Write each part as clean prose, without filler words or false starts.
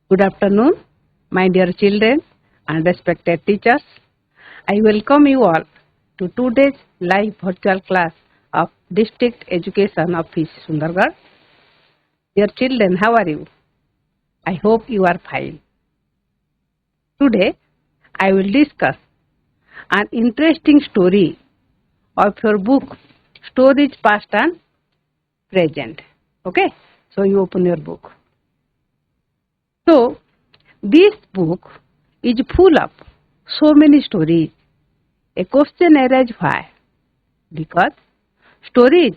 Good afternoon, my dear children and respected teachers. I welcome you all to today's live virtual class of District Education Office Sundargarh. Dear children, how are you? I hope you are fine. Today, I will discuss an interesting story of your book, Stories Past and Present. Okay, so you open your book. So, this book is full of so many stories. A question arises why? Because stories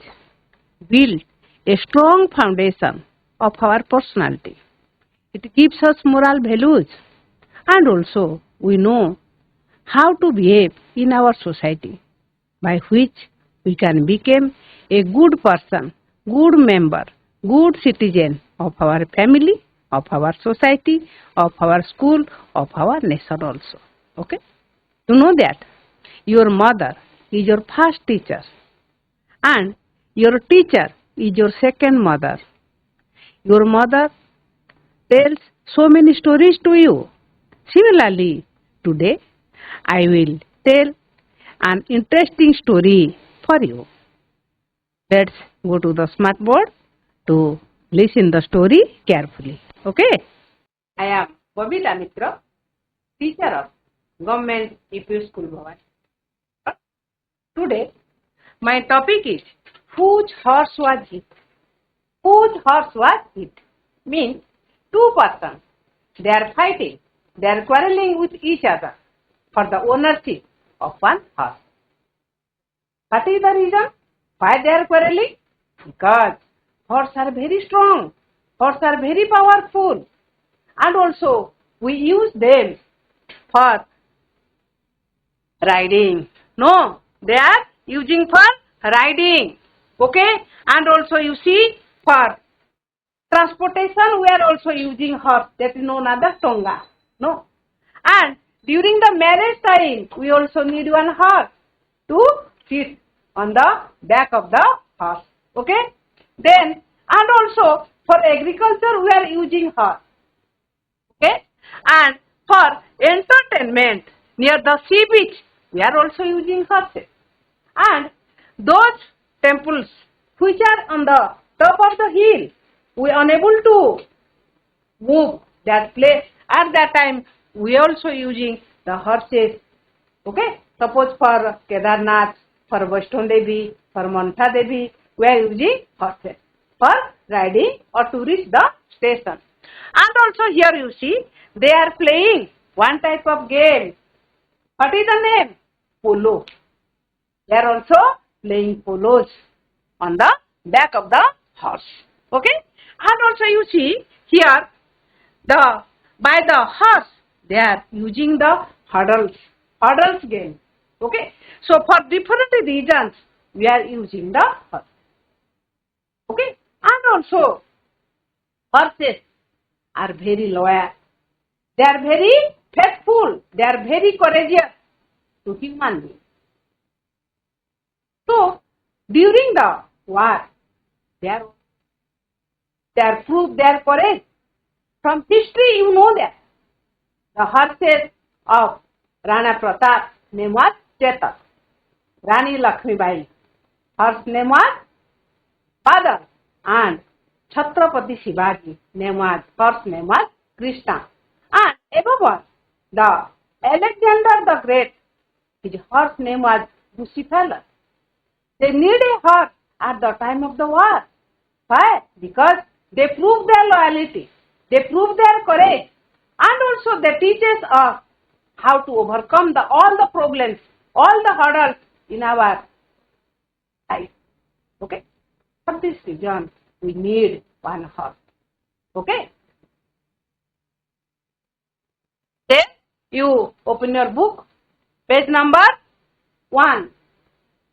build a strong foundation of our personality. It gives us moral values and also we know how to behave in our society by which we can become a good person, good member, good citizen of our family, of our society, of our school, of our nation also. Okay? You know that your mother is your first teacher and your teacher is your second mother. Your mother tells so many stories to you. Similarly, today I will tell an interesting story for you. Let's go to the smart board to listen the story carefully. Okay? I am Babita Mishra, teacher of Government EP School Bhavan. Today, my topic is whose horse was it? Whose horse was it? Means two persons. They are fighting. They are quarreling with each other for the ownership of one horse. What is the reason why they are quarreling? Because horses are very strong. Horses are very powerful. And also we use them for riding. No, they are using for riding. Okay? And also you see for transportation we are also using horse. That is known as the tonga. No. And during the marriage time we also need one horse to sit on the back of the horse. Okay? Then and also for agriculture we are using horse. Okay? And for entertainment near the sea beach we are also using horses. And those temples which are on the top of the hill we are unable to move that place. At that time we are also using the horses. Okay? Suppose for Kedarnath, for Vaishno Devi, for Manta Devi we are using horses for riding or to reach the station. And also here you see they are playing one type of game. What is the name? Polo. They are also playing polos on the back of the horse. Okay? And also you see here by the horse they are using the hurdles game. Okay? So for different reasons we are using the horse. Okay? And also horses are very loyal. They are very faithful. They are very courageous to human beings. So during the war, they are proved their courage. From history you know that the horses of Rana Pratap name was Chetak. Rani Lakshmibai, horse name was Badal, and Chhatrapati Shivaji name was horse name was Krishna. And above all, the Alexander the Great, his horse name was Bucephalus. They need a horse at the time of the war. Why? Because they prove their loyalty, they prove their courage, and also they teach us how to overcome all the problems, all the hurdles in our life. Okay? For this reason, we need one horse. Okay? Then you open your book, page number 1.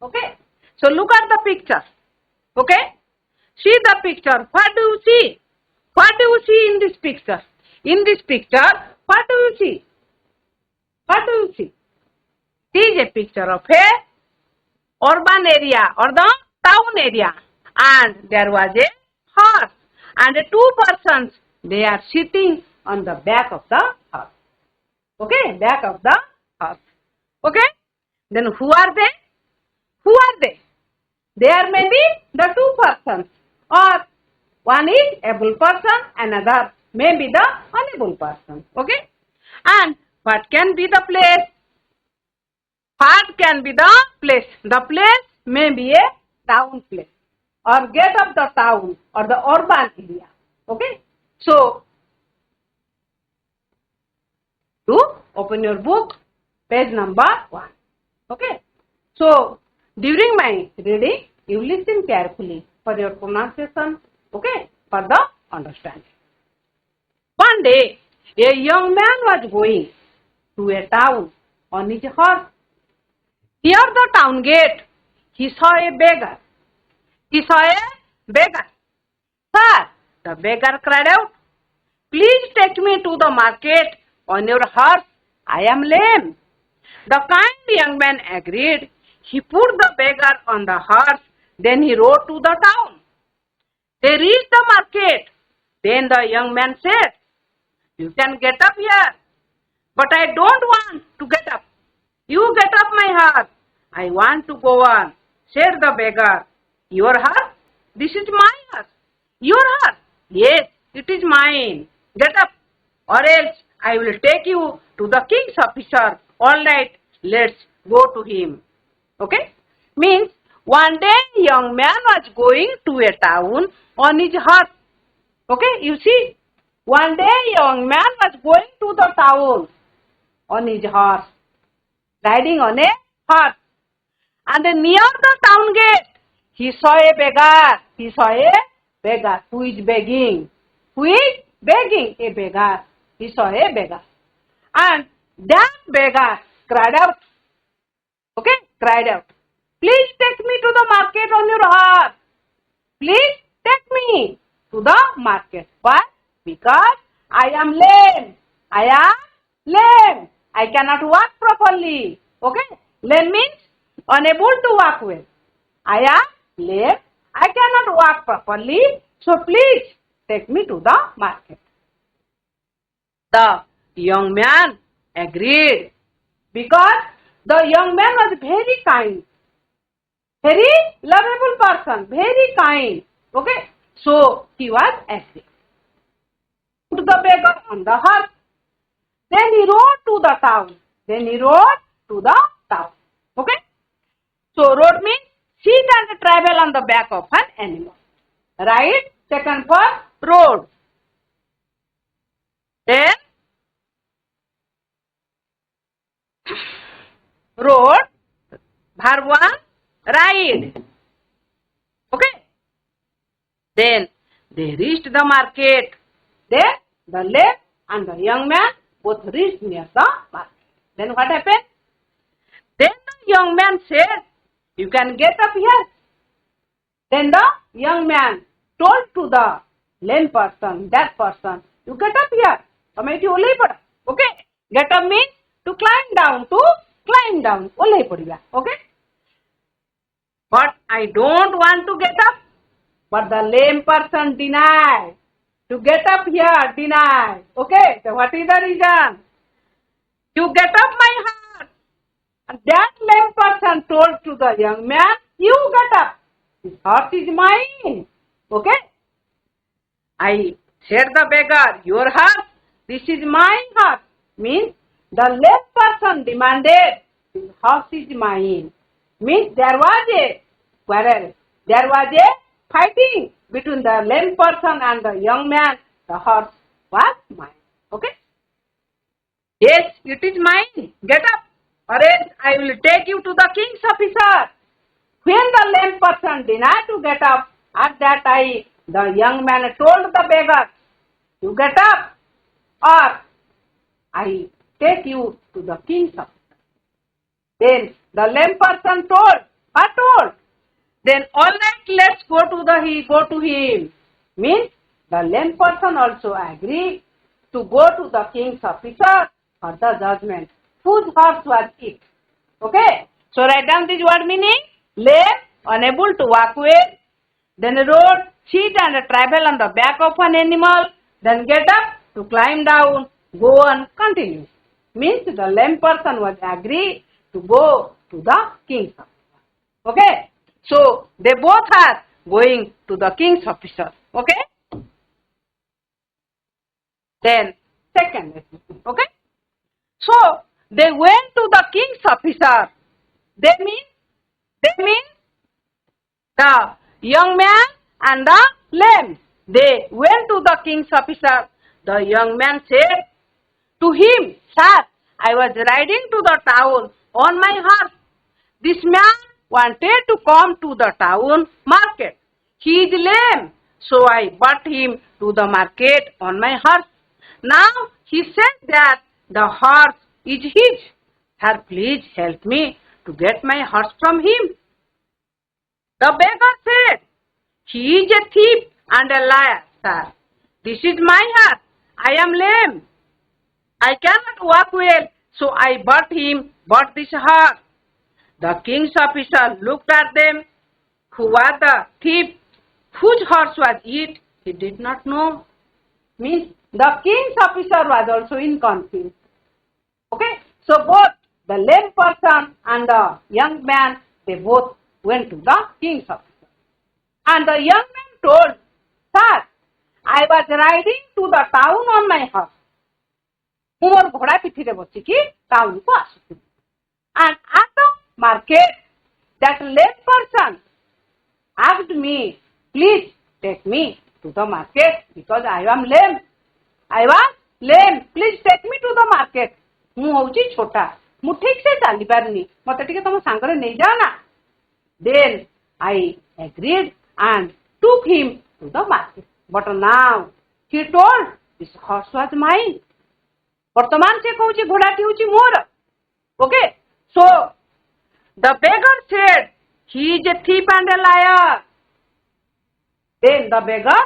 Okay? So look at the picture. Okay? See the picture. What do you see? What do you see in this picture? In this picture, what do you see? What do you see? It is a picture of a urban area or the town area. And there was a horse and two persons. They are sitting on the back of the horse. Okay, back of the horse. Okay, then who are they? Who are they? There may be the two persons, or one is able person, another may be the unable person. Okay, and what can be the place? What can be the place? The place may be a town place, or gate of the town, or the urban area. Okay, so to open your book, page number 1. Okay, so during my reading, you listen carefully for your pronunciation. Okay, for the understanding. One day, a young man was going to a town on his horse. Near the town gate, he saw a beggar. He saw a beggar. Sir, the beggar cried out, please take me to the market on your horse. I am lame. The kind young man agreed. He put the beggar on the horse. Then he rode to the town. They reached the market. Then the young man said, you can get up here. But I don't want to get up. You get up my horse. I want to go on, said the beggar. Your horse? This is my horse. Your horse? Yes, it is mine. Get up, or else I will take you to the king's officer. All right, let's go to him. Okay? Means one day young man was going to a town on his horse. Okay, you see, one day young man was going to the town on his horse, riding on a horse. And then near the town gate, he saw a beggar. He saw a beggar who is begging. Who is begging? A beggar. He saw a beggar. And that beggar cried out. Okay, cried out. Please take me to the market on your horse. Please take me to the market. Why? Because I am lame. I am lame. I cannot walk properly. Okay, lame means unable to walk well. I am lame. I cannot walk properly. So please take me to the market. The young man agreed because the young man was very kind, very lovable person, very kind. Okay, so he was agreed. Put the beggar on the horse. Then he rode to the town. Okay, so road means sit and travel on the back of an animal. Right? Second for road. Then road, verb 1, ride. Okay. Then they reached the market. Then the lad and the young man both reached near the market. Then what happened? Then the young man said, you can get up here. Then the young man told to the lame person, that person, you get up here. Okay. Get up means to climb down, Okay. But I don't want to get up. But the lame person denied. To get up here, denied. Okay. So what is the reason? You get up my heart. And that lame person told to the young man, you get up. This horse is mine. Okay. I said the beggar, your horse, this is my horse. Means the lame person demanded, this horse is mine. Means there was a quarrel. There was a fighting between the lame person and the young man. The horse was mine. Okay. Yes, it is mine. Get up, or else I will take you to the king's officer. When the lame person denied to get up, at that time the young man told the beggar, you get up, or I take you to the king's officer. Then the lame person told, then all right, let's go to him. Means the lame person also agreed to go to the king's officer for the judgment. Whose horse was it? Okay. So write down this word meaning. Lame, unable to walk well. Then road, sit and travel on the back of an animal. Then get up, to climb down, go on, continue. Means the lame person was agree to go to the king's officer. Okay? So, they both are going to the king's officer. Okay? Then, second lesson. Okay? So, they went to the king's officer. They mean the young man and the lame. They went to the king's officer. The young man said to him, "Sir, I was riding to the town on my horse. This man wanted to come to the town market. He is lame, so I brought him to the market on my horse. Now he said that the horse is his. Sir, please help me to get my horse from him." The beggar said, "He is a thief and a liar, sir. This is my horse. I am lame. I cannot walk well, so I bought this horse." The king's officer looked at them. Who was the thief? Whose horse was it? He did not know. Means the king's officer was also in confused. Okay? So both the lame person and the young man, they both went to the king's officer. And the young man told, "Sir, I was riding to the town on my horse. ମୁଁ ମୋର ଘୋଡ଼ା ପିଠିରେ ବସିକି ଟାଉନକୁ ଆସୁଥିଲି. And at the market, that lame person asked me, please take me to the market because I am lame. I was lame. Please take me to the market. ମୁଁ ହଉଛି ଛୋଟା. ମୁଁ ଠିକ ସେ ଚାଲି ପାରୁନି. ମତେ ଟିକେ ତମ ସାଙ୍ଗରେ ନେଇଯାଅ ନା." Then I agreed and took him to the market. But now he told this horse was mine. ବର୍ତ୍ତମାନ ସେ କହୁଛି ଘୋଡ଼ାଟି ହେଉଛି ମୋର. Okay? So the beggar said, "He is a thief and a liar." Then the beggar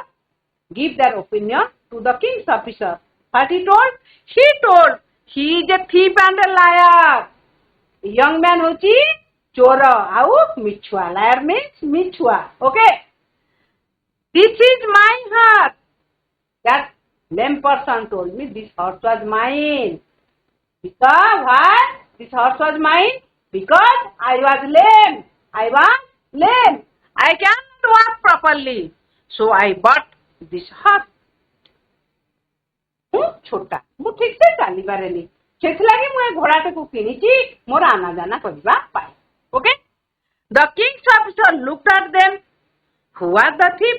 gave their opinion to the king's officer. What he told? He told, "He is a thief and a liar." The young man ହଉଛି ଚୋର ଆଉ ମିଛୁଆ. Liar means ମିଛୁଆ. Okay? "This is my horse." That lame person told me this horse was mine. Because why? This horse was mine? Because I was lame. I was lame. I cannot walk properly. So I bought this horse. ମୁଁ ଛୋଟା. ମୁଁ ଠିକ ସେ ଚାଲି ପାରେନି. ସେଥିଲାଗି ମୁଁ ଏ ଘୋଡ଼ାଟାକୁ କିଣିଛି ମୋର ଆନାଜାନା କରିବା ପାଇଁ. Okay? The king's officer looked at them. Who was the thief?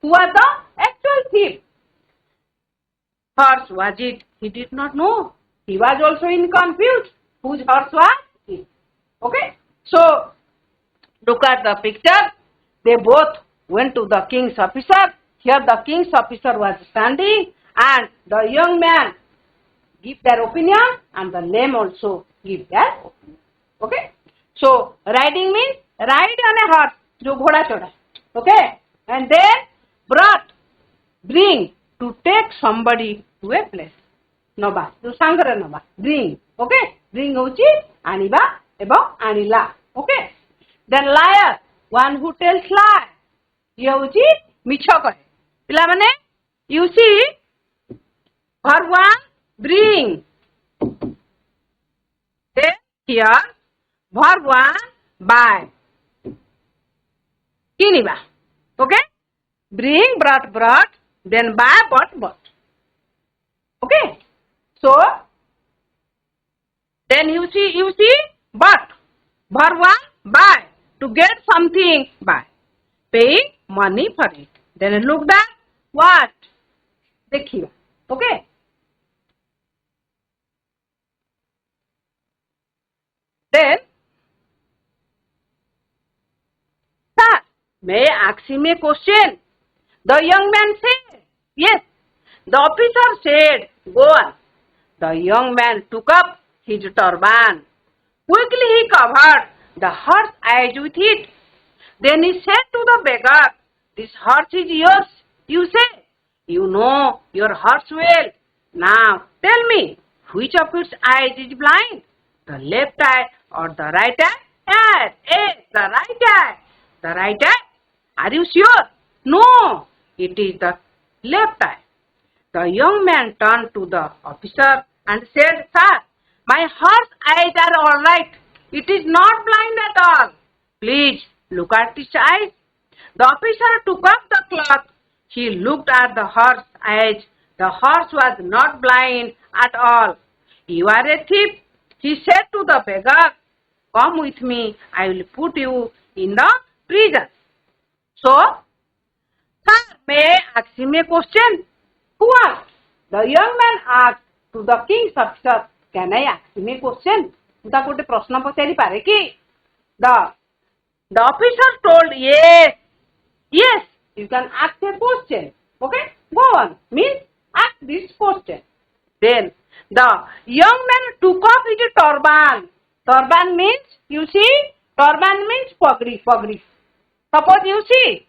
Who was the actual thief? Horse was it? He did not know. He was also in confused. Whose horse was it? Okay? So, look at the picture. They both went to the king's officer. Here the king's officer was standing and the young man give their opinion and the lame also give their opinion. Okay? So, riding means ride on a horse. जो घोड़ा चढ़ा. Okay? And then bring to take somebody to a place. नबा. जो सांगरे नबा. Bring. Okay? Bring होची आनिबा एवं आनिला. Okay? Then liar. One who tells lie. ये होची मिछ कहे. पिला माने you see verb one bring. Then here verb one buy. किनिबा. Okay? Bring brought then buy bought. Okay? So then you see but verb one buy. To get something buy. Paying money for it. Then look that what? देखिए. Okay? Then sir, may I ask him a question? The young man said, yes. The officer said, go on. The young man took up his turban. Quickly he covered the horse's eyes with it. Then he said to the beggar, this horse is yours, you say. You know your horse well. Now tell me, which of its eyes is blind? The left eye or the right eye? Yes, the right eye. The right eye? Are you sure? No, it is the left eye. The young man turned to the officer and said, Sir, my horse's eyes are all right. It is not blind at all. Please look at its eyes. The officer took up the cloth. He looked at the horse's eyes. The horse was not blind at all. You are a thief, he said to the beggar. Come with me, I will put you in the prison. So, sir, may I ask him a question? Who asked? The young man asked to the king's officer, Can I ask him a question? ता गोटे प्रश्न पचारि पारे कि the officer told yes, yes, you can ask a question. Okay, go on. Means ask this question. Then the young man took off his turban. Turban means, you see, turban means pagri, pagri. Suppose you see,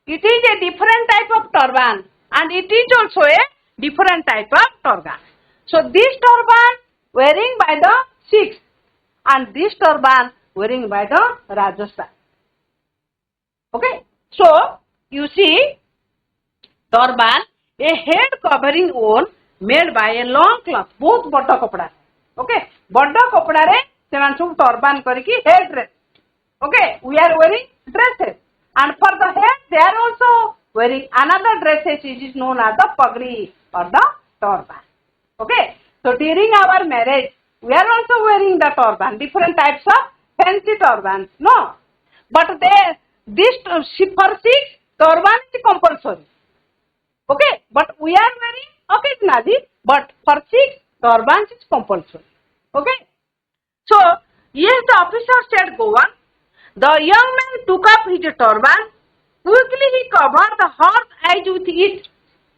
it is a different type of turban and it is also a different type of turban. So this turban wearing by the Sikhs and this turban wearing by the Rajasthan. Okay, so you see, turban, a head covering on made by a long cloth, both bada kapda. Okay, bada kapda re seman sub turban kariki head dress. Okay, we are wearing dresses, and for the head they are also wearing another dresses which is known as the pagri or the turban. Okay, so during our marriage we are also wearing the turban, different types of fancy turbans. No, but this for Sikhs turban is compulsory. Okay, but we are wearing occasionally, but for Sikhs turban is compulsory. Okay, so yes, the officer said go on. The young man took up his turban. Quickly he covered the horse eyes with it.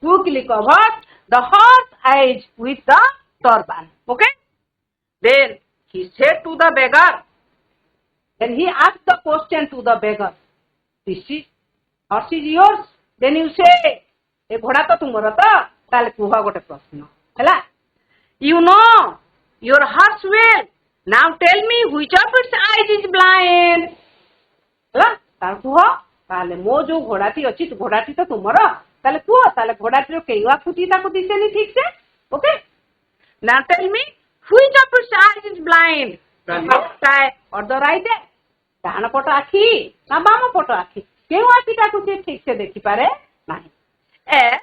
Quickly covered the horse eyes with the turban. Okay. Then he said to the beggar. Then he asked the question to the beggar. This is horse is yours. Then you say, "E ghoda to tumara ta." Tale kuha gote prashna. Hela. You know your horse well. Now tell me which of its eyes is blind. Hela. Tar kuha. Tale mo jo ghoda ti achi ghoda ti to tumara. Tale kuha. Tale ghoda ti ro keiwa kuti ta ko diseni thik se. Okay. Now tell me which of its eyes is blind. The left eye or the right eye. डाहाण पट आखि ना balm पट आखि केउ आखिटा को से ठीक से देखि पारे नाही ए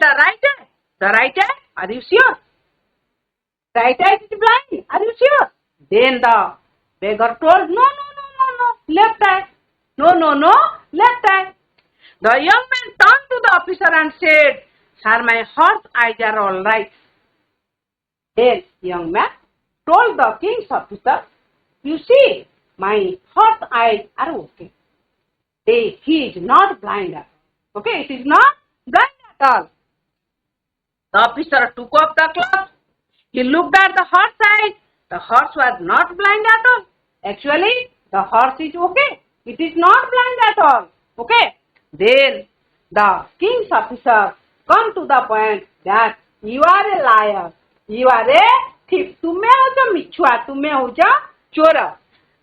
the right eye are you sure right eye is blind are you sure then the beggar told no left eye no left eye the young man turned to the officer and said sir my horse eyes are all right then young man told the king's officer you see my horse eyes are okay. He is not blind at all. Okay, it is not blind at all. The officer took off the cloth. He looked at the horse eyes. The horse was not blind at all. Actually, the horse is okay. It is not blind at all. Okay. Then the king's officer come to the point that you are a liar. You are a thief. तुमे हो मिछुआ. तुमे हो चोर.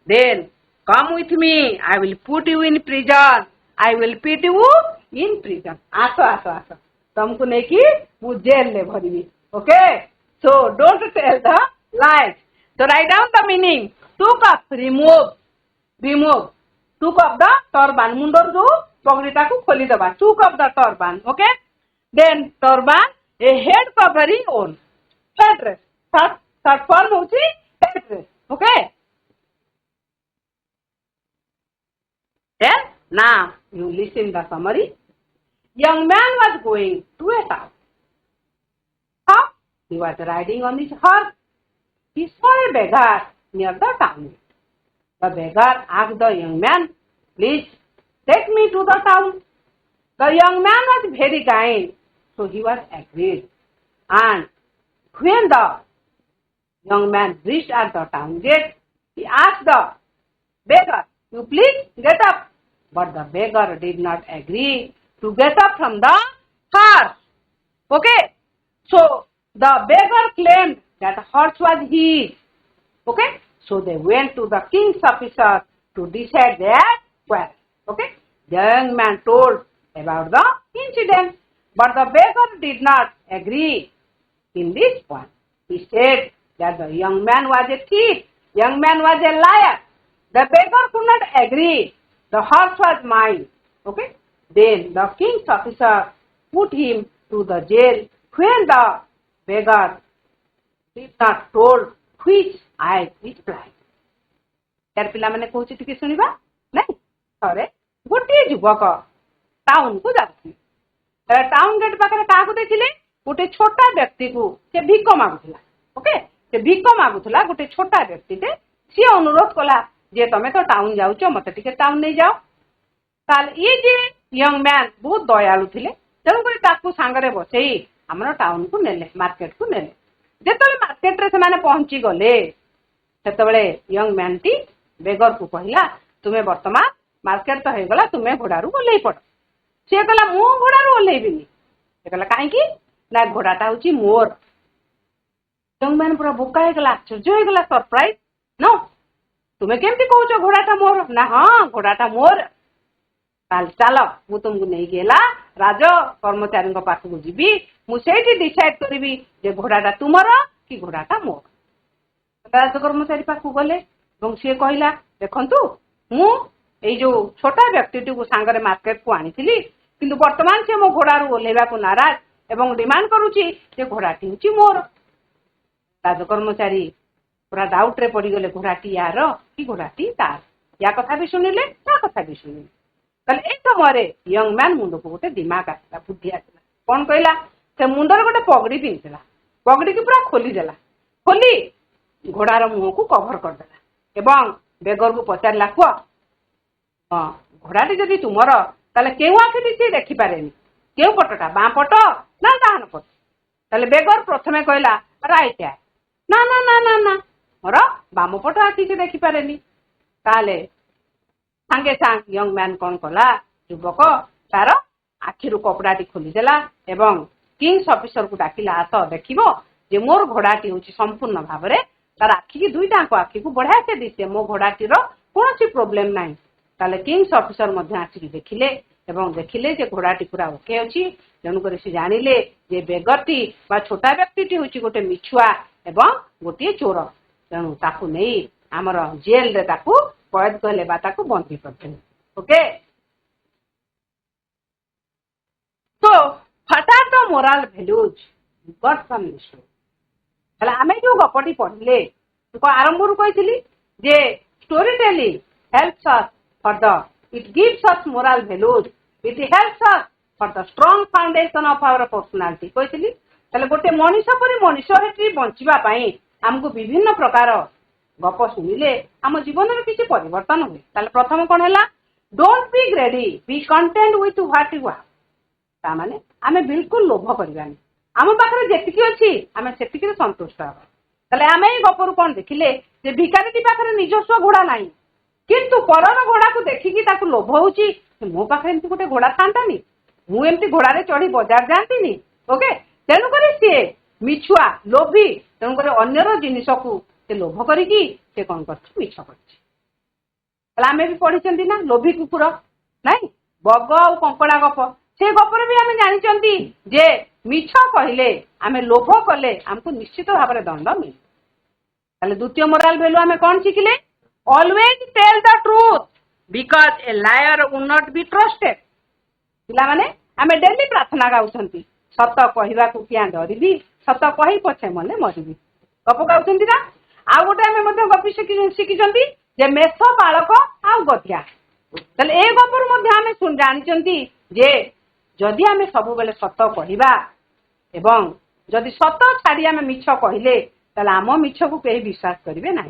Then come with me. I will put you in prison. I will put you in prison. आसो. तुमको नहीं कि वो जेल ले भरी. Okay. So don't tell the lies. So write down the meaning. Took up, remove. Took up the turban. मुंडर जो पगड़ीटा को खोली दबा. Took up the turban. Okay. Then turban a head covering on. Head dress. Third form होची head dress. Okay. Then, now, you listen the summary. Young man was going to a town. How? He was riding on his horse. He saw a beggar near the town. The beggar asked the young man, please, take me to the town. The young man was very kind, so he was agreed. And when the young man reached at the town gate, he asked the beggar, you please get up. But the beggar did not agree to get up from the horse. Okay. So the beggar claimed that horse was his. Okay. So they went to the king's officer to decide their quarrel. Okay. The young man told about the incident. But the beggar did not agree in this point. He said that the young man was a thief, young man was a liar. The beggar could not agree. The horse was mine. Okay? Then the king's officer put him to the jail when the beggar did not told which eye is blind. यार पिलामाने कहूची टिके सुनिबा नहीं थरे गोटे युवक town को जाथि town gate पाखरे काहा को देखिले गोटे छोटा व्यक्ति को से भिक मागुथला ओके से भिक मागुथला गोटे छोटा व्यक्ति ते सी अनुरोध कला जे तमे तो टाउन जाउचो मते टिके टाउन नै जाओ ताल ये जे यंग मैन बहुत दयालु थिले तेणु करी ताकू सांगरे बसेई हमर टाउन को नेले मार्केट को नेले जेतले मार्केट रे से माने पहुंची गले सेतबेले यंग मैन टी बेगर को कहला तुम्हें वर्तमान मार्केट तो हो गला तुम्हें घोड़ारू ओल्लै पड़ सी कहला मु घोड़ारू ओल्लैबिनी से कहला काहे की ना घोड़ाटा होची मोर यंग मैन पूरा बोका हो गला आश्चर्य हो गला सरप्राइज नो तुम्हें केमती कहूचो घोड़ाटा मोर ना हाँ घोड़ाटा मोर ताल चल मु तुमको नहीं गेला राज कर्मचारी पाख को जीवी मुझे डिसाइड करी जे घोड़ाटा तुमर कि घोड़ाटा मोर राज कर्मचारी पाख गले सी कहला देखंतु मु एई जो छोटा व्यक्ति को सांगरे मार्केट को आनी किंतु वर्तमान से मो घोड़ारू ओल्लैबा को नाराज एवं डिमांड करूची जे घोड़ाटी होची मोर राज कर्मचारी पूरा डाउट रे पड़ी गले घोड़ाटी यार कि घोड़ाटी तार या कथा भी सुनिले ता कथा भी सुनिले कल ए समय यंग मैन मुंड को गोटे दिमाग आसला बुद्धि आसला कौन कहला से मुंडर गोटे पगड़ी पिंधला पगड़ी की पूरा खोली देला खोली घोड़ार मुंह को कभर कर देला एवं बेगर को पचारला कुआ हाँ घोड़ाटी जदि तुमर ताले केउ आखिटी से देखि पारेनी केउ पटटा बाँ पट ना डाहाण पट ताले बेगर प्रथमे कहला राइट है ना ना ना ना ना मोर बाम पट आखि से देखि पारेनी ताले सांगे सांग यंग मैन कौन कला युवक तार आखिरु कपड़ाटी खोलीदेला एवं किंग्स ऑफिसर को डाकिला आस देखिबो जे मोर घोड़ाटी होची संपूर्ण भावरे तार आखि की दुईटा आखि को बढ़िया से दिसे मो घोड़ाटीर कौन प्रोब्लेम ना ताले किंग्स ऑफिसर मध्य आसिक देखिले एवं देखिले जे घोड़ाटी पूरा ओके अच्छी तेणुक से जानिले जे बेगरटी बा छोटा व्यक्ति होची गोटे मिछुआ एवं गोटे चोर तेणु ताकू नहीं आमर जेल रे ताकू कैद कहले बा ताकू बंदी करते ओके तो what are the moral values got from this story आम जो गपटी पढ़ले आरंभ कही जे story telling helps us for the it gives us moral values it helps us for the strong foundation of our personality कही गोटे मनीष परी मनीष बंचवा आमको विभिन्न प्रकार गप शुणिले आम जीवन में किसी परिवर्तन हुए प्रथम कौन है don't be greedy be content with what you are माने आम बिल्कुल लोभ करवानी आम पाखे जेतिकी अच्छी आम से संतुष्ट हवा आम ये गपरू कौन देखिले जे भिखारी पाखे निजस्व घोड़ा ना किंतु परर घोड़ा को देखिकी लोभ होची मो पाखे एमती गोटे घोड़ा थांतानी मुझे घोड़े चढ़ी बजार जाती ओके तेणुक सी मिछुआ लोभी तेणुक अन्यर जिनिस को लोभ करी कौन करछ आम भी पढ़ी ना लोभी कुकुर नाई बग आ कंकड़ा गप से गपर भी आम जानी जे मिछ कहले आम लोभ कले आमको निश्चित भाव में दंड मिले द्वितीय मोराल वैल्यू आम कौन शिखिले always tell the truth because a liar would not be trusted पिला माने आम डेली प्रार्थना गाउछंती सत कहवा को क्या डरबी सत कही पछे मने मरबी गप गाउछंती ना आ गोटे आम गपी शिखिछंती जे मेष बालक आ गधिया ताले ए गपर मध्य आम जानिछंती जे जदि आम सब बेले सत कहवा एवं जदि सत छाड़ी आम मिछ कहले ताले आम मिछ को कहीं विश्वास करेंगे ना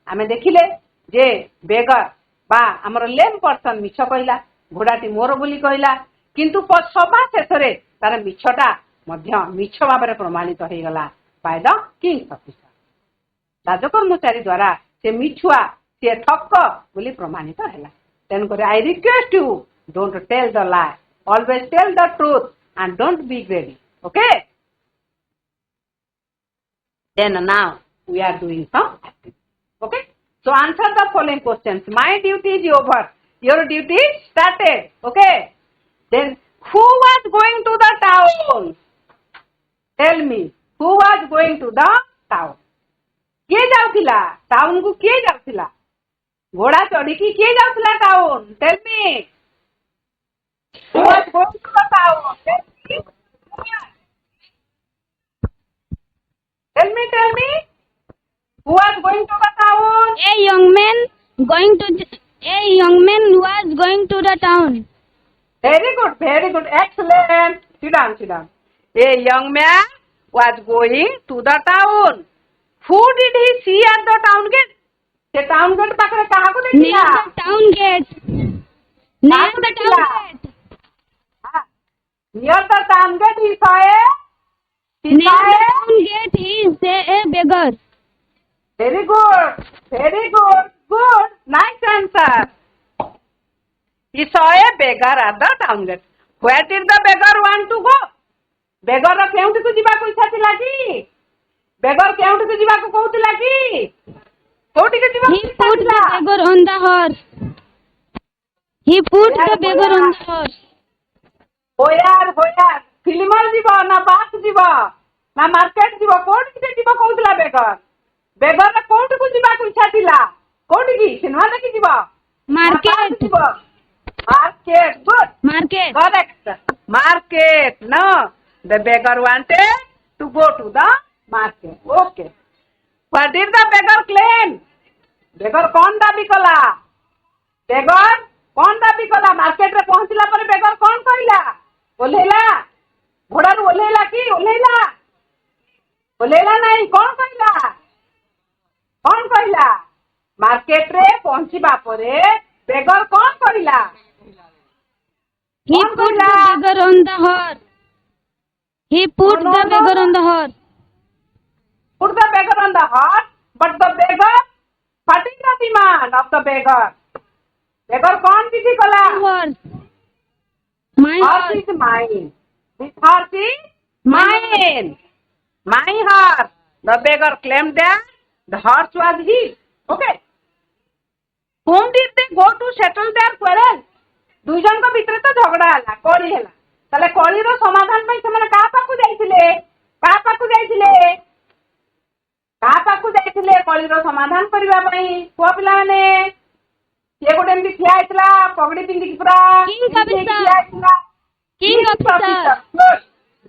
आम देखिले जे बेगर बा आमर लेम पर्सन मिछ कहला घोड़ाटी मोर बोली कहला किंतु सभा शेष तार मिछटा मिछ भाव में प्रमाणित हो गला बाय द किंग्स ऑफिसर राजकर्मचारी द्वारा से मिछुआ से ठक बोली प्रमाणित है तेणुक I request you don't tell the lie always tell the truth and don't be greedy okay then now we are doing some activity okay so answer the following questions my duty is over your duty started okay then who was going to the town town? Tell me, who was going to the town? किए जाउथिला town को किए जाउथिला घोड़ा चढ़ी की किए जाउथिला town tell me who was going to the town tell me who was going to the town A young man was going to the town. very good excellent sit down a young man was going to the town. Who did he see at the town gate? The town gate पाखरे कहाँ को देखिला? Near the town gate. Near the town gate. Near the town gate he saw a. Near the town gate he saw a beggar. Very good. Good. Nice answer. He saw a beggar at the town gate. Where did the beggar want to go? Beggar ର କେଉଁଠିକୁ ଯିବାକୁ ଇଚ୍ଛା ଥିଲା କି? Beggar କେଉଁଠିକୁ ଯିବାକୁ କହୁଥିଲା କି? କୋଉଠିକୁ ଯିବାକୁ He put the beggar on the horse. He put the beggar on the horse. Where ଫିଲ୍ମର ଯିବ ନା ବାସ୍ ଯିବ ନା ମାର୍କେଟ ଯିବ କୋଉଠିକି ଯିବ କହୁଥିଲା ବେଗର ବେଗର କୋଉଠିକୁ ଯିବାକୁ ଇଚ୍ଛା ଥିଲା କୋଉଠିକି ସିନେମା ଦେଖି ଯିବ Market. ଯିବ market good Market. correct market no the beggar wanted to go to the market okay what did the beggar claim beggar कौन दाबी कला beggar कौन दाबी कला मार्केट रे पहुंचला पर beggar कौन कहला ओलेला घोड़ारू ओलेला कि ओलेला नहीं कौन कहला मार्केट रे पहुंचीबा परे beggar कौन कहला He put the beggar on the horse. He put the beggar on the horse. Put the beggar on the horse, but the beggar cutting the demand of the beggar. Beggar कौन किसी कला? Horse. My Horse horse. is mine. This horse is mine. My horse. The beggar claimed that the horse was his. Okay. Whom did they go to settle their quarrel? ଦୁଇ ଜଣଙ୍କ ଭିତରେ ତ ଝଗଡା ହେଲା କଳି ହେଲା ତାହେଲେ କଳିର ସମାଧାନ ପାଇଁ ସେମାନେ କାହା ପାଖକୁ ଯାଇଥିଲେ କଳିର ସମାଧାନ କରିବା ପାଇଁ ପୁଅ ପିଲାମାନେ କିଏ ଗୋଟେ ଏମିତି ଠିଆ ହେଇଥିଲା ପଗଡି ପିନ୍ଧିକି ପୁରା ଠିଆ ହେଇଥିଲା King officer.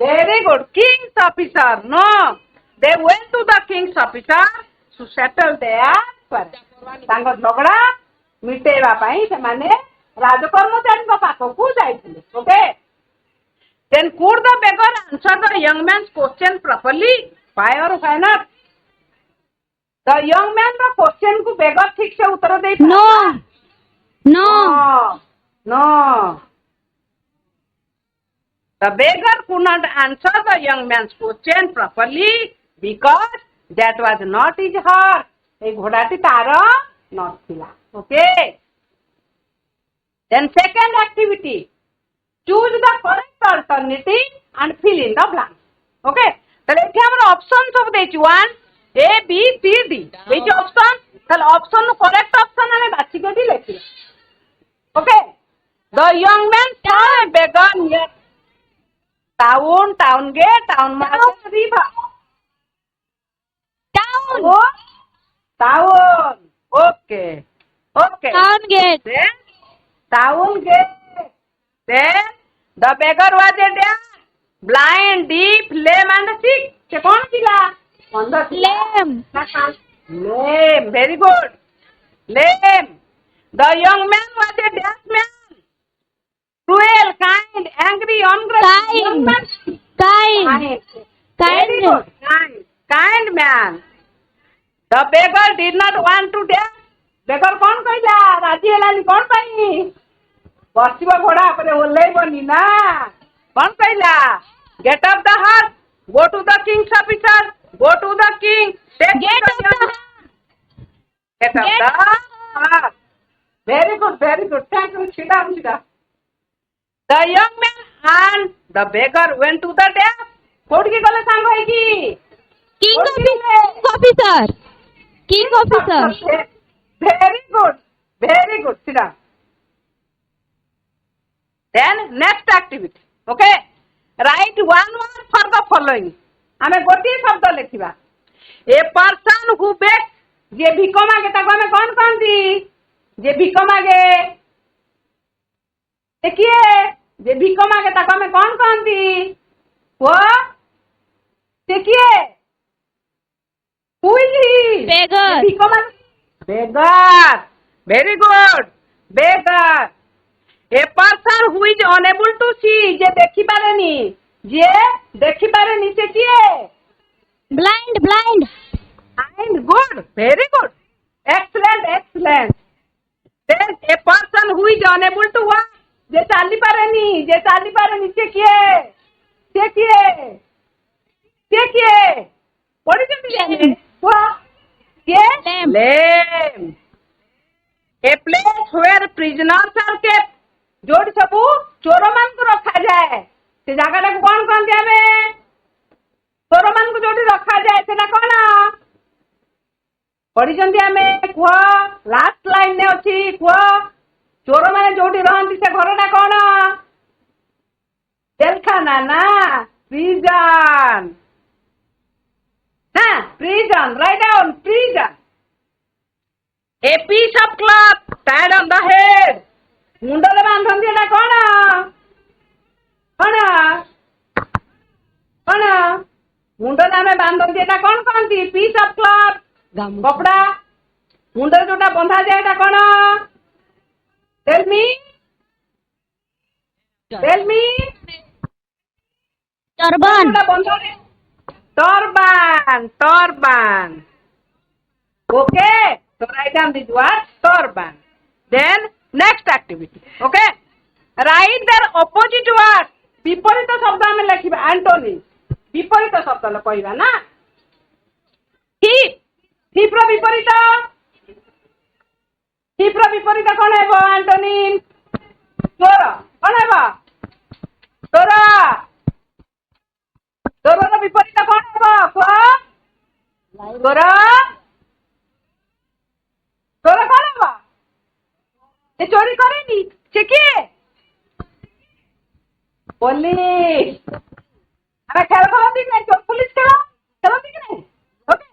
Very good. King's officer. No. They went to the king's officer to settle their quarrel. ତାଙ୍କ ଝଗଡା ମିଟେଇବା ପାଇଁ ସେମାନେ ରାଜକର୍ମଚାରୀଙ୍କ ପାଖକୁ ଯାଇଥିଲେ. Okay. Then could the beggar answer the young man's question properly? Why or why not? The young man the question को beggar ठीक से उत्तर दे पाया? No. The beggar could not answer the young man's question properly because that was not his horse. ए घोड़ाटी तार नथिला. Okay. Then second activity. Choose the correct alternative and fill in the blank. Okay. তাহলে এখানে আমরা option সব দেইছি 1 A B C D. which option? তাহলে option no correct option আমি বাছি Katie লিখি. Okay. The young man saw a beggar near town gate, town market, river. Town. Okay. Town gate. Then town gate. Then the beggar was a deaf, blind, deaf, lame and sick. से कौन थिला? Lame. Lame. Very good. Lame. The young man was a deaf man. Cruel, kind, angry, ungrateful. Young man. Kind. Very good. Kind man. The beggar did not want to dance. Beggar कौन कहला? राजी हेलानी कौन पाई? बसिबा घोड़ा पर ओल्लैबनी ना. कौन कहला? Get up the horse. Go to the king's officer. Go to the king. Get up the horse. Very good. Thank you. Sit down. The young man and the beggar went to the deaf. कोट की गले सांग है की? King officer. Very good. Sit down. Then next activity. Okay. write one word for the following. आमे गोटी शब्द लिखिबा. A person who begs, जे भिख मागे ताको आमे कौन कहंती? जे भिख मागे. देखिए, जे भिख मागे ताको आमे कौन कहंती? वो देखिए, who is he? Beggar. भिख मागे. Beggar. Very good. Beggar. A person who is unable to see, जे देखी पारेनी. जे देखी पारेनी से किए? Blind, blind. Fine, good, very good. Excellent, excellent. Then a person who is unable to walk, जे चाली पारेनी से किए? से किए? से किए? What is it? What? Lame. Lame. A place where prisoners are kept. जोड़ सबू चोर मान को रखा जाए. से जगह को कौन कौन जावे? चोर मान को जोड़ी रखा जाए से ना कौन? पढ़ी आमे कुह लास्ट लाइन ने अच्छी कुह चोर मैंने जोड़ी रहती से घर ना कौन? जेलखाना ना प्रिजन. हाँ prison. Write down prison. A piece of cloth tied on the head. मुंडले बांधती ना कौन? कौन? कौन? मुंडले आमे बांधती ना कौन कहती? piece of cloth. कपड़ा मुंडे जोटा बंधा जाए कौन? Tell me. Turban. Turban. Okay. So write down this word turban. Then next activity. Okay. Write their opposite word. विपरीत शब्द आमे लिखिबा. एंटोनी. विपरीत शब्द ल कहइबा ना. thief. thief रो विपरीत. thief रो विपरीत कोन हेबो एंटोनी? चोर. कोन हेबो? चोर. चोर रो विपरीत कोन हेबो? चोर. चोर कोन हेबो? ए चोरी करेनी. से किए? पुलिस. अरे खेल खेलती नहीं. चोर पुलिस खेलती कि नहीं? ओके.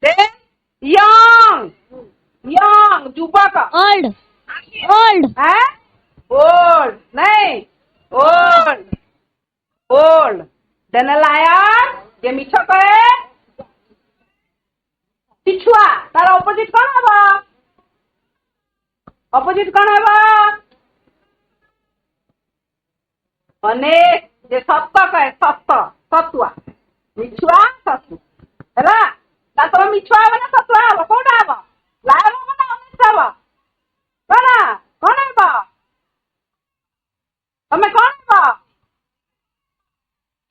Then young. युवक. Old. हैं? Old. नहीं. Old. Then lion. ये मिछो कहे. पिछुआ. तारा opposite कौन है बा? opposite कौन है बा? अनेक. ये सत्य कहे. सत्वा. मिछुआ सत्य. है ना? तातो मिछुआ है ना सत्वा है. कौन है बा? लायन है ना अनेक है बा? कौन है बा? हमें कौन है बा?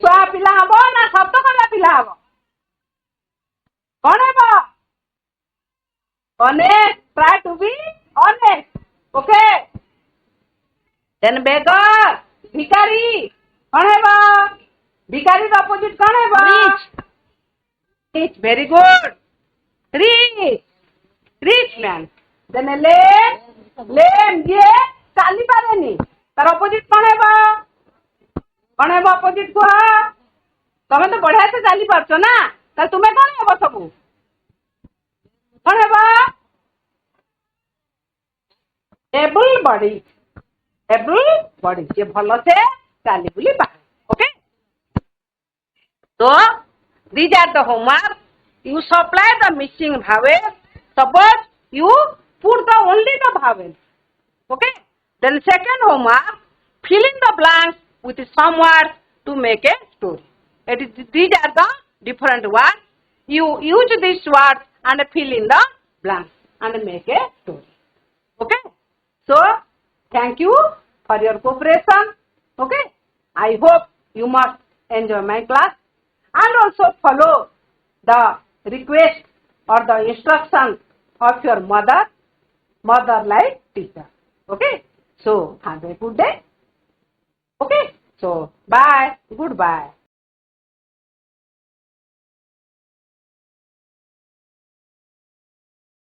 छुआ पिला हबो ना सत्य कला पिला हबो? कौन है बा? Honest. Try to be honest. Okay. Then beggar. भिखारी. कौन है बा? भिखारी का opposite कौन है बा? Rich. Very good. Rich man. Then lame. ये चाली पारेनी. तार opposite कौन है बा? कौन है बा opposite को? तुम्हें तो बढ़िया से चाली पारछो ना. तार तुम्हें कौन है बा सबू? कौन है बा? able body. ये भलो से चाली बुली पारे. Okay. So these are the homework. You supply the missing vowel. Suppose you put the only the vowel. Okay. Then second homework, fill in the blanks with some words to make a story. These are the different words. You use these words and fill in the blanks and make a story. Okay. So thank you for your cooperation. Okay. I hope you must enjoy my class and also follow the request or the instruction of your mother like teacher. Okay. So have a good day. Okay. So bye. Goodbye.